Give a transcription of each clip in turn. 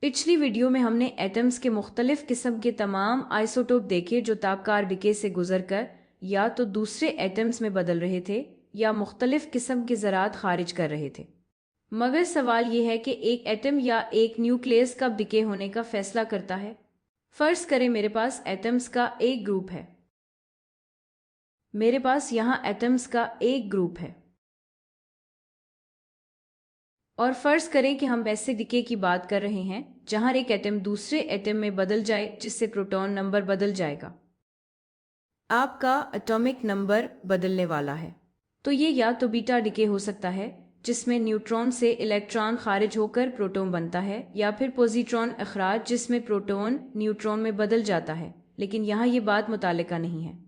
पिछली वीडियो में हमने एटम्स के मुख्तलिफ किस्म के तमाम आइसोटोप देखे जो तापकार डिके से गुजरकर या तो दूसरे एटम्स में बदल रहे थे या मुख्तलिफ किस्म के ज़रात खारिज कर रहे थे। मगर सवाल यह है कि एक एटम या एक न्यूक्लियस कब डिके होने का फैसला करता है। फर्ज करें मेरे पास एटम्स का एक ग्रुप है। मेरे पास यहाँ एटम्स का एक ग्रुप है और फर्ज करें कि हम ऐसे डिके की बात कर रहे हैं जहां एक एटम दूसरे एटम में बदल जाए जिससे प्रोटॉन नंबर बदल जाएगा। आपका एटॉमिक नंबर बदलने वाला है। तो ये या तो बीटा डिके हो सकता है जिसमें न्यूट्रॉन से इलेक्ट्रॉन खारिज होकर प्रोटॉन बनता है, या फिर पॉजिट्रॉन अखराज जिसमें प्रोटॉन न्यूट्रॉन में बदल जाता है। लेकिन यहाँ ये बात मुतालिका नहीं है।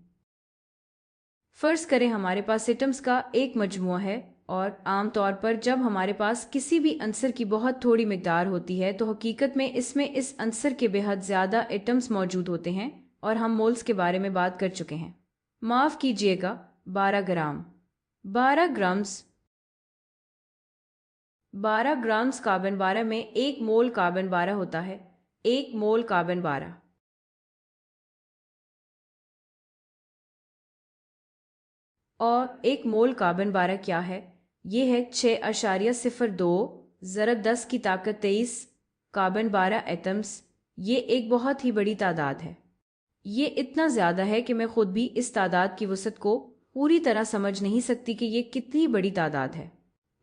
फर्ज करें हमारे पास एटम्स का एक मजमूआ है और आमतौर पर जब हमारे पास किसी भी अंसर की बहुत थोड़ी मिकदार होती है तो हकीकत में इसमें इस अंसर के बेहद ज़्यादा एटम्स मौजूद होते हैं और हम मोल्स के बारे में बात कर चुके हैं। माफ़ कीजिएगा, 12 ग्राम। 12 ग्राम्स 12 ग्राम्स कार्बन 12 में एक मोल कार्बन 12 होता है। एक मोल कार्बन 12 और एक मोल कार्बन 12 क्या है? ये है 6.02 ज़रब 10 की ताकत 23 कार्बन 12 एटम्स। ये एक बहुत ही बड़ी तादाद है। ये इतना ज़्यादा है कि मैं खुद भी इस तादाद की वसअत को पूरी तरह समझ नहीं सकती कि ये कितनी बड़ी तादाद है।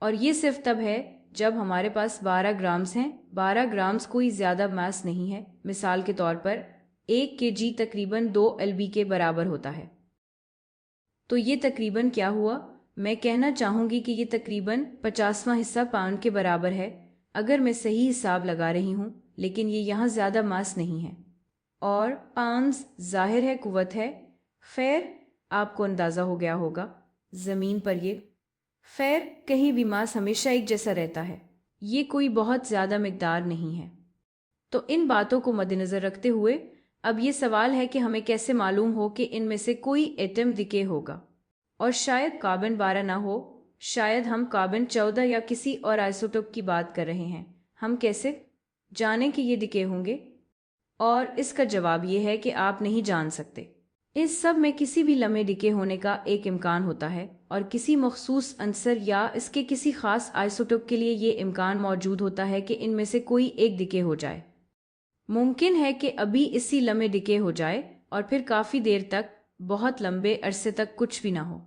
और ये सिर्फ तब है जब हमारे पास 12 ग्राम्स हैं। 12 ग्राम्स कोई ज़्यादा मास नहीं है। मिसाल के तौर पर 1 kg तकरीबन 2 LB के बराबर होता है। तो ये तकरीबन क्या हुआ? मैं कहना चाहूँगी कि ये तकरीबन 50वां हिस्सा पाउंड के बराबर है अगर मैं सही हिसाब लगा रही हूँ, लेकिन ये यहाँ ज़्यादा मास नहीं है। और पाउंड्स जाहिर है कुव्वत है। खैर, आपको अंदाज़ा हो गया होगा ज़मीन पर ये खैर कहीं भी मास हमेशा एक जैसा रहता है। ये कोई बहुत ज़्यादा मिकदार नहीं है। तो इन बातों को मद्देनज़र रखते हुए अब ये सवाल है कि हमें कैसे मालूम हो कि इनमें से कोई एटम डिके होगा। और शायद कार्बन 12 ना हो, शायद हम कार्बन 14 या किसी और आइसोटोप की बात कर रहे हैं। हम कैसे जानें कि ये डिके होंगे? और इसका जवाब ये है कि आप नहीं जान सकते। इस सब में किसी भी लम्हे डिके होने का एक इम्कान होता है और किसी मखसूस अंसर या इसके किसी खास आइसोटोप के लिए ये इम्कान मौजूद होता है कि इनमें से कोई एक डिके हो जाए। मुमकिन है कि अभी इसी लम्हे डिके हो जाए और फिर काफ़ी देर तक, बहुत लंबे अरसे तक कुछ भी ना हो।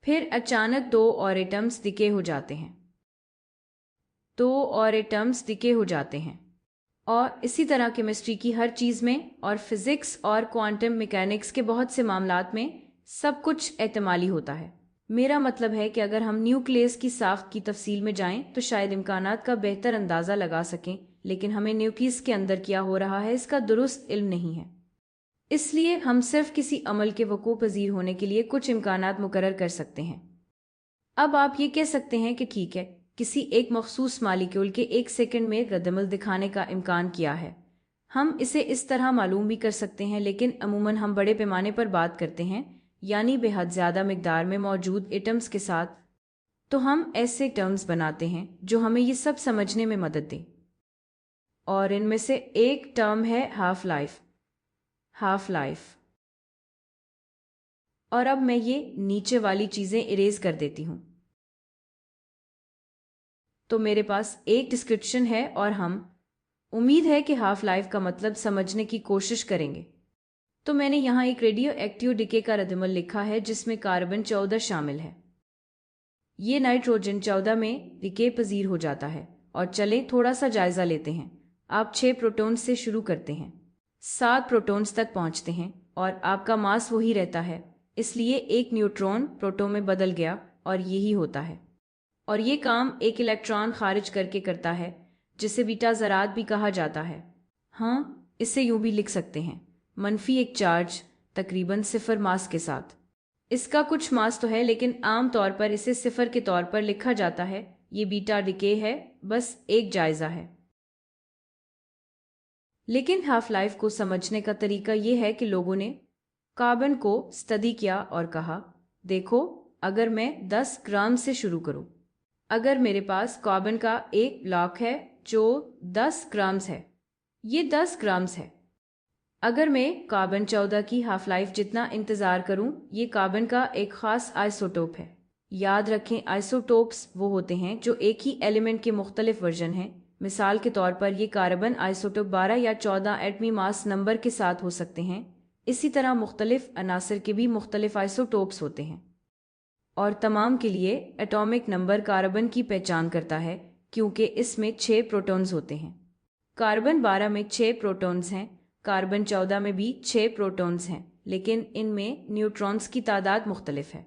फिर अचानक दो और एटम्स डिके हो जाते हैं। दो और एटम्स डिके हो जाते हैं। और इसी तरह केमिस्ट्री की हर चीज़ में और फिज़िक्स और क्वांटम मैकेनिक्स के बहुत से मामलात में सब कुछ एहतमाली होता है। मेरा मतलब है कि अगर हम न्यूक्लियस की साख्त की तफसील में जाएं तो शायद इम्कानात का बेहतर अंदाज़ा लगा सकें, लेकिन हमें न्यूक्लियस के अंदर क्या हो रहा है इसका दुरुस्त इल्म नहीं है। इसलिए हम सिर्फ किसी अमल के वकूअ पज़ीर होने के लिए कुछ इम्कानात मुकर्रर कर सकते हैं। अब आप ये कह सकते हैं कि ठीक है, किसी एक मखसूस मालिक्यूल के 1 सेकंड में रद्दमल दिखाने का इम्कान क्या है। हम इसे इस तरह मालूम भी कर सकते हैं, लेकिन अमूमन हम बड़े पैमाने पर बात करते हैं, यानी बेहद ज़्यादा मिकदार में मौजूद एटम्स के साथ। तो हम ऐसे टर्म्स बनाते हैं जो हमें ये सब समझने में मदद दें। और इनमें से एक टर्म है हाफ लाइफ। Half life. और अब मैं ये नीचे वाली चीज़ें इरेज कर देती हूँ। तो मेरे पास एक डिस्क्रिप्शन है और हम उम्मीद है कि हाफ लाइफ का मतलब समझने की कोशिश करेंगे। तो मैंने यहाँ एक रेडियो एक्टिव डिके का रद्दमल लिखा है जिसमें कार्बन 14 शामिल है। ये नाइट्रोजन 14 में डिके पजीर हो जाता है। और चलें थोड़ा सा जायजा लेते हैं। आप 6 प्रोटॉन से शुरू करते हैं, 7 प्रोटॉन्स तक पहुँचते हैं और आपका मास वही रहता है। इसलिए एक न्यूट्रॉन प्रोटॉन में बदल गया और यही होता है। और ये काम एक इलेक्ट्रॉन खारिज करके करता है जिसे बीटा ज़रात भी कहा जाता है। हाँ, इसे यूं भी लिख सकते हैं, मनफी एक चार्ज तकरीबन 0 मास के साथ। इसका कुछ मास तो है, लेकिन आम तौर पर इसे 0 के तौर पर लिखा जाता है। ये बीटा डिके है, बस एक जायज़ा है। लेकिन हाफ लाइफ को समझने का तरीका ये है कि लोगों ने कार्बन को स्टडी किया और कहा, देखो, अगर मैं 10 ग्राम से शुरू करूं, अगर मेरे पास कार्बन का एक ब्लॉक है जो 10 ग्राम्स है। ये 10 ग्राम्स है। अगर मैं कार्बन 14 की हाफ लाइफ जितना इंतज़ार करूं, ये कार्बन का एक ख़ास आइसोटोप है। याद रखें, आइसोटोप्स वो होते हैं जो एक ही एलिमेंट के मुख्तलिफ वर्जन हैं। मिसाल के तौर पर ये कार्बन आइसोटोप 12 या 14 एटमी मास नंबर के साथ हो सकते हैं। इसी तरह मुख्तलिफ अनासर के भी मुख्तलिफ आइसोटोप्स होते हैं और तमाम के लिए एटॉमिक नंबर कार्बन की पहचान करता है क्योंकि इसमें 6 प्रोटॉन्स होते हैं। कार्बन 12 में 6 प्रोटॉन्स हैं, कार्बन 14 में भी 6 प्रोटॉन्स हैं, लेकिन इनमें न्यूट्रॉन्स की तादाद मुख्तलिफ है।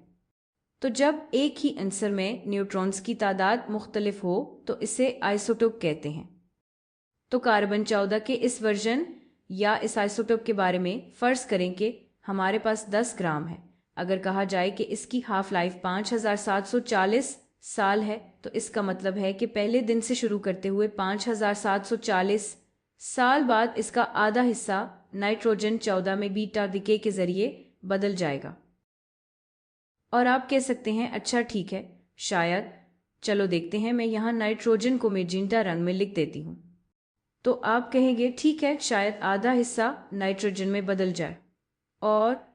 तो जब एक ही आंसर में न्यूट्रॉन्स की तादाद मुख्तलिफ हो तो इसे आइसोटोप कहते हैं। तो कार्बन 14 के इस वर्जन या इस आइसोटोप के बारे में फ़र्ज़ करें कि हमारे पास 10 ग्राम है। अगर कहा जाए कि इसकी हाफ लाइफ 5740 साल है, तो इसका मतलब है कि पहले दिन से शुरू करते हुए 5740 साल बाद इसका आधा हिस्सा नाइट्रोजन 14 में बीटा डिके के ज़रिए बदल जाएगा। और आप कह सकते हैं, अच्छा ठीक है, शायद, चलो देखते हैं, मैं यहाँ नाइट्रोजन को मैजेंटा रंग में लिख देती हूँ। तो आप कहेंगे ठीक है, शायद आधा हिस्सा नाइट्रोजन में बदल जाए। और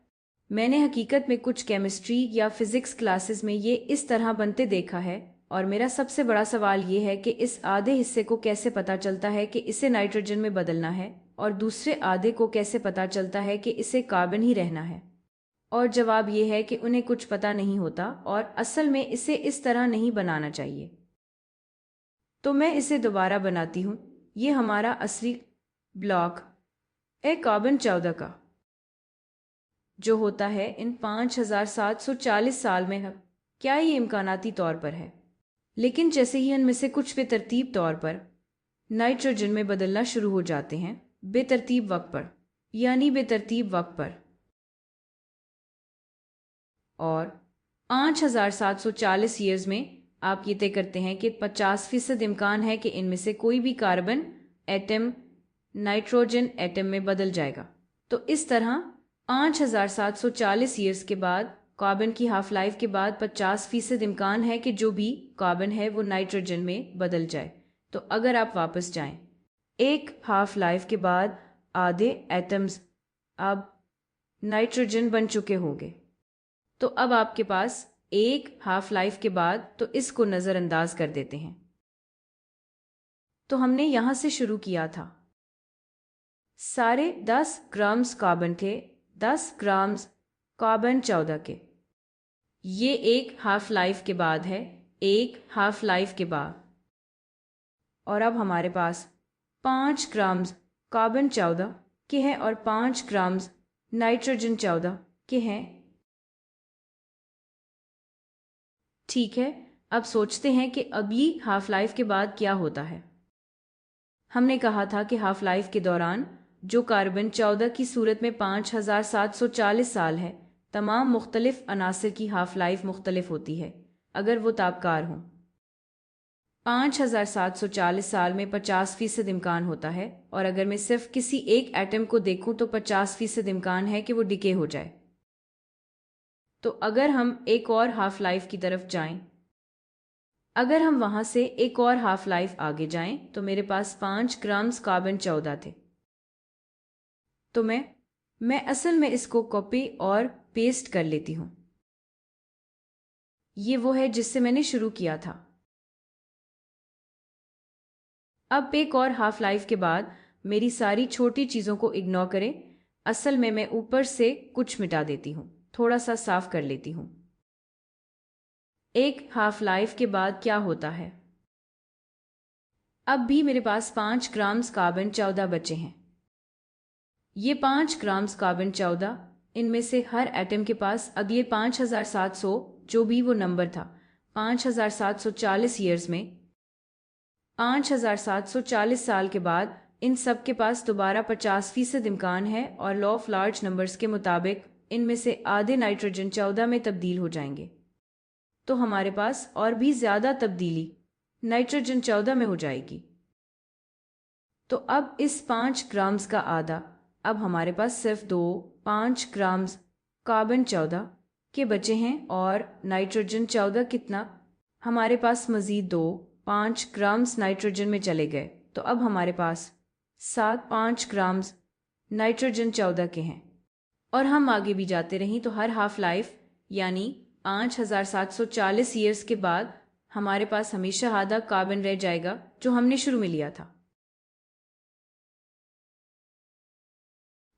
मैंने हकीकत में कुछ केमिस्ट्री या फिज़िक्स क्लासेस में ये इस तरह बनते देखा है। और मेरा सबसे बड़ा सवाल ये है कि इस आधे हिस्से को कैसे पता चलता है कि इसे नाइट्रोजन में बदलना है और दूसरे आधे को कैसे पता चलता है कि इसे कार्बन ही रहना है। और जवाब ये है कि उन्हें कुछ पता नहीं होता और असल में इसे इस तरह नहीं बनाना चाहिए। तो मैं इसे दोबारा बनाती हूँ। ये हमारा असली ब्लॉक है कार्बन 14 का, जो होता है इन 5740 साल में है। क्या ये इम्कानाती तौर पर है? लेकिन जैसे ही इनमें से कुछ बेतरतीब तौर पर नाइट्रोजन में बदलना शुरू हो जाते हैं, बेतरतीब वक्त पर, यानी बेतरतीब वक्त पर, और 5740 ईयर्स में आप ये तय करते हैं कि 50% इम्कान है कि इनमें से कोई भी कार्बन एटम नाइट्रोजन एटम में बदल जाएगा। तो इस तरह 5740 ईयर्स के बाद, कार्बन की हाफ लाइफ के बाद 50% इम्कान है कि जो भी कार्बन है वो नाइट्रोजन में बदल जाए। तो अगर आप वापस जाएं, एक हाफ लाइफ के बाद आधे एटम्स अब नाइट्रोजन बन चुके होंगे। तो अब आपके पास एक हाफ लाइफ के बाद, तो इसको नज़रअंदाज कर देते हैं। तो हमने यहां से शुरू किया था, सारे 10 ग्राम्स कार्बन थे, 10 ग्राम्स कार्बन 14 के। ये एक हाफ लाइफ के बाद है, एक हाफ लाइफ के बाद। और अब हमारे पास 5 ग्राम्स कार्बन 14 के हैं और 5 ग्राम्स नाइट्रोजन 14 के हैं। ठीक है, अब सोचते हैं कि अभी हाफ लाइफ के बाद क्या होता है। हमने कहा था कि हाफ लाइफ के दौरान जो कार्बन 14 की सूरत में 5740 साल है, तमाम मुख्तलिफ अनासर की हाफ लाइफ मुख्तलिफ होती है अगर वो तापकार हों। 5740 साल में 50% इम्कान होता है, और अगर मैं सिर्फ किसी एक एटम को देखूं तो 50% इम्कान है कि वो डिके हो जाए। तो अगर हम एक और हाफ लाइफ की तरफ जाएं, अगर हम वहां से एक और हाफ लाइफ आगे जाएं, तो मेरे पास 5 ग्राम्स कार्बन 14 थे। तो मैं असल में इसको कॉपी और पेस्ट कर लेती हूं। ये वो है जिससे मैंने शुरू किया था। अब एक और हाफ लाइफ के बाद मेरी सारी छोटी चीज़ों को इग्नोर करें। असल में मैं ऊपर से कुछ मिटा देती हूँ, थोड़ा सा साफ कर लेती हूँ। एक हाफ लाइफ के बाद क्या होता है? अब भी मेरे पास 5 ग्राम्स कार्बन 14 बचे हैं। ये 5 ग्राम्स कार्बन 14, इनमें से हर एटम के पास अगले 5700, जो भी वो नंबर था, 5740 ईयर्स में, 5740 साल के बाद इन सब के पास दोबारा 50% इम्कान है, और लॉ ऑफ लार्ज नंबर्स के मुताबिक इनमें से आधे नाइट्रोजन 14 में तब्दील हो जाएंगे। तो हमारे पास और भी ज़्यादा तब्दीली नाइट्रोजन 14 में हो जाएगी। तो अब इस 5 ग्राम्स का आधा, अब हमारे पास सिर्फ 5 ग्राम्स कार्बन 14 के बचे हैं, और नाइट्रोजन 14 कितना? हमारे पास मज़ीद 5 ग्राम्स नाइट्रोजन में चले गए। तो अब हमारे पास 5 ग्राम्स नाइट्रोजन 14 के हैं। और हम आगे भी जाते रहें तो हर हाफ लाइफ यानी 5740 ईयर्स के बाद हमारे पास हमेशा आधा कार्बन रह जाएगा जो हमने शुरू में लिया था।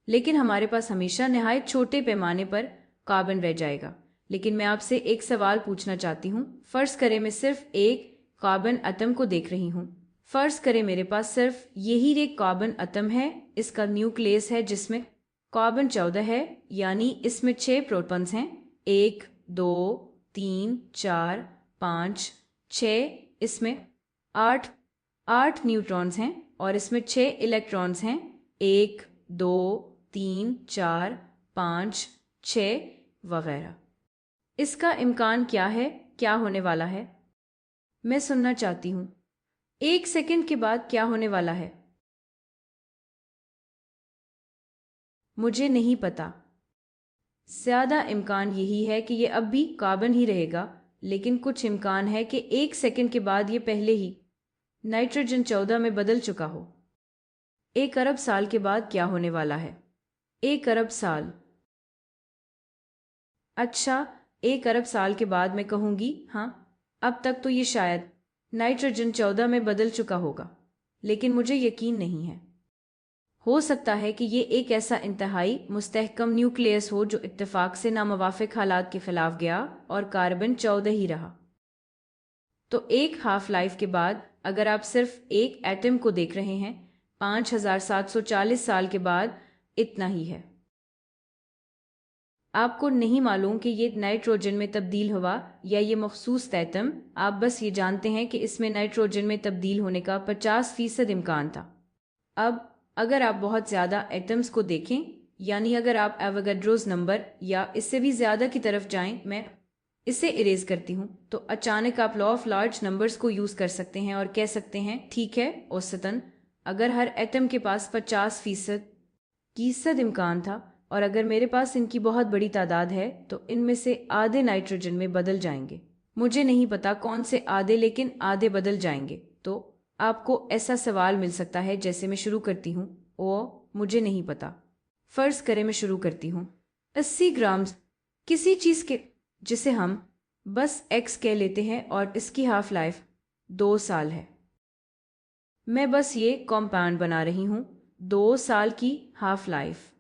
लेकिन हमारे पास हमेशा निहायत छोटे पैमाने पर कार्बन रह जाएगा। लेकिन मैं आपसे एक सवाल पूछना चाहती हूँ। फर्ज करें मैं सिर्फ एक कार्बन एटम को देख रही हूँ। फर्ज करें मेरे पास सिर्फ यही एक कार्बन एटम है, इसका न्यूक्लियस है जिसमें कार्बन 14 है, यानी इसमें 6 प्रोटॉन्स हैं, 1 2 3 4 5 6। इसमें 8 न्यूट्रॉन्स हैं और इसमें 6 इलेक्ट्रॉन्स हैं, 1 2 3 4 5 6 वगैरह। इसका इम्कान क्या है, क्या होने वाला है? मैं सुनना चाहती हूँ। 1 सेकंड के बाद क्या होने वाला है? मुझे नहीं पता। ज्यादा इम्कान यही है कि ये अब भी कार्बन ही रहेगा, लेकिन कुछ इम्कान है कि 1 सेकंड के बाद ये पहले ही नाइट्रोजन 14 में बदल चुका हो। 1 अरब साल के बाद क्या होने वाला है? 1 अरब साल। अच्छा, 1 अरब साल के बाद मैं कहूँगी हाँ, अब तक तो ये शायद नाइट्रोजन 14 में बदल चुका होगा, लेकिन मुझे यकीन नहीं है। हो सकता है कि ये एक ऐसा इंतहाई मुस्तहकम न्यूक्लियस हो जो इत्तेफाक से नामुवाफिक हालात के खिलाफ गया और कार्बन 14 ही रहा। तो एक हाफ लाइफ के बाद अगर आप सिर्फ एक एटम को देख रहे हैं, 5740 साल के बाद इतना ही है। आपको नहीं मालूम कि ये नाइट्रोजन में तब्दील हुआ या ये मखसूस एटम, आप बस ये जानते हैं कि इसमें नाइट्रोजन में तब्दील होने का 50% इम्कान था। अब अगर आप बहुत ज़्यादा एटम्स को देखें, यानी अगर आप एवोगाड्रोस नंबर या इससे भी ज़्यादा की तरफ जाएं, मैं इसे इरेज करती हूँ, तो अचानक आप लॉ ऑफ लार्ज नंबर्स को यूज़ कर सकते हैं और कह सकते हैं ठीक है, औसतन अगर हर एटम के पास 50% इम्कान था और अगर मेरे पास इनकी बहुत बड़ी तादाद है तो इनमें से आधे नाइट्रोजन में बदल जाएंगे। मुझे नहीं पता कौन से आधे, लेकिन आधे बदल जाएंगे। तो आपको ऐसा सवाल मिल सकता है जैसे मैं शुरू करती हूँ, ओ मुझे नहीं पता। फर्ज करें मैं शुरू करती हूँ 80 ग्राम किसी चीज़ के जिसे हम बस एक्स कह लेते हैं और इसकी हाफ लाइफ 2 साल है। मैं बस ये कॉम्पाउंड बना रही हूँ, 2 साल की हाफ लाइफ।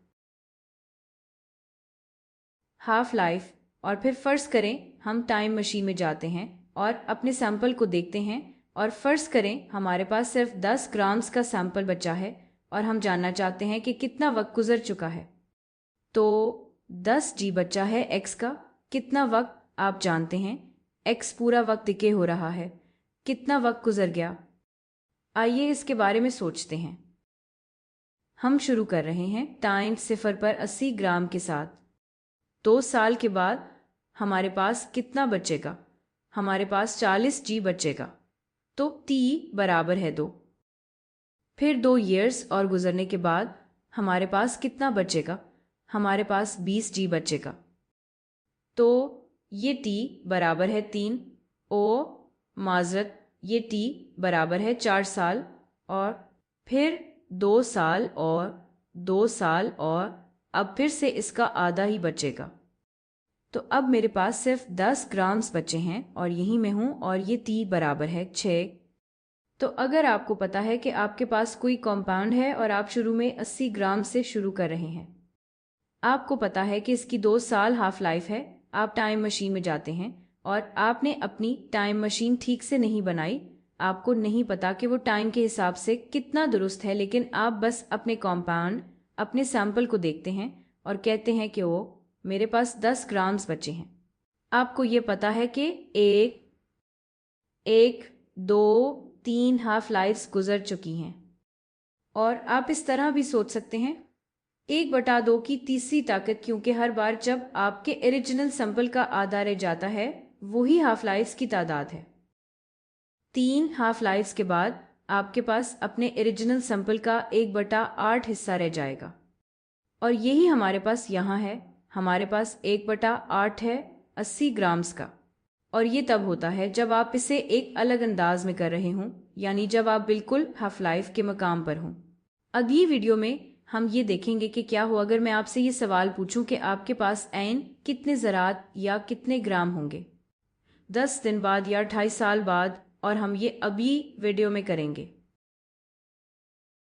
और फिर फर्ज करें हम टाइम मशीन में जाते हैं और अपने सैंपल को देखते हैं और फर्ज करें हमारे पास सिर्फ 10 ग्राम्स का सैंपल बचा है और हम जानना चाहते हैं कि कितना वक्त गुजर चुका है। तो 10 जी बचा है एक्स का। कितना वक्त आप जानते हैं? एक्स पूरा वक्त डिके हो रहा है। कितना वक्त गुजर गया? आइए इसके बारे में सोचते हैं। हम शुरू कर रहे हैं टाइम 0 पर 80 ग्राम के साथ। 2 साल के बाद हमारे पास कितना बचेगा? हमारे पास 40 जी बचेगा। तो टी बराबर है 2। फिर 2 ईयर्स और गुजरने के बाद हमारे पास कितना बचेगा? हमारे पास 20 जी बचेगा। तो ये टी बराबर है 3। ओ माजरत, ये टी बराबर है 4 साल। और फिर 2 साल और 2 साल और अब फिर से इसका आधा ही बचेगा। तो अब मेरे पास सिर्फ 10 ग्राम्स बचे हैं और यही मैं हूँ और ये टी बराबर है 6। तो अगर आपको पता है कि आपके पास कोई कंपाउंड है और आप शुरू में 80 ग्राम से शुरू कर रहे हैं, आपको पता है कि इसकी 2 साल हाफ लाइफ है, आप टाइम मशीन में जाते हैं और आपने अपनी टाइम मशीन ठीक से नहीं बनाई। आपको नहीं पता कि वो टाइम के हिसाब से कितना दुरुस्त है, लेकिन आप बस अपने कंपाउंड, अपने सैंपल को देखते हैं और कहते हैं कि वो मेरे पास 10 ग्राम्स बचे हैं। आपको ये पता है कि 1 2 3 हाफ लाइफ्स गुजर चुकी हैं। और आप इस तरह भी सोच सकते हैं 1/2 की तीसरी ताकत, क्योंकि हर बार जब आपके ओरिजिनल सैंपल का आधा रह जाता है, वही हाफ लाइफ्स की तादाद है। 3 हाफ लाइफ्स के बाद आपके पास अपने ओरिजिनल सैंपल का 1/8 हिस्सा रह जाएगा और यही हमारे पास यहाँ है। हमारे पास 1/8 है 80 ग्राम्स का और ये तब होता है जब आप इसे एक अलग अंदाज में कर रहे हों, यानी जब आप बिल्कुल हाफ लाइफ के मकाम पर हों। अगली वीडियो में हम ये देखेंगे कि क्या हो अगर मैं आपसे ये सवाल पूछूं कि आपके पास ऐन कितने ज़रात या कितने ग्राम होंगे 10 दिन बाद या 28 साल बाद, और हम ये अभी वीडियो में करेंगे।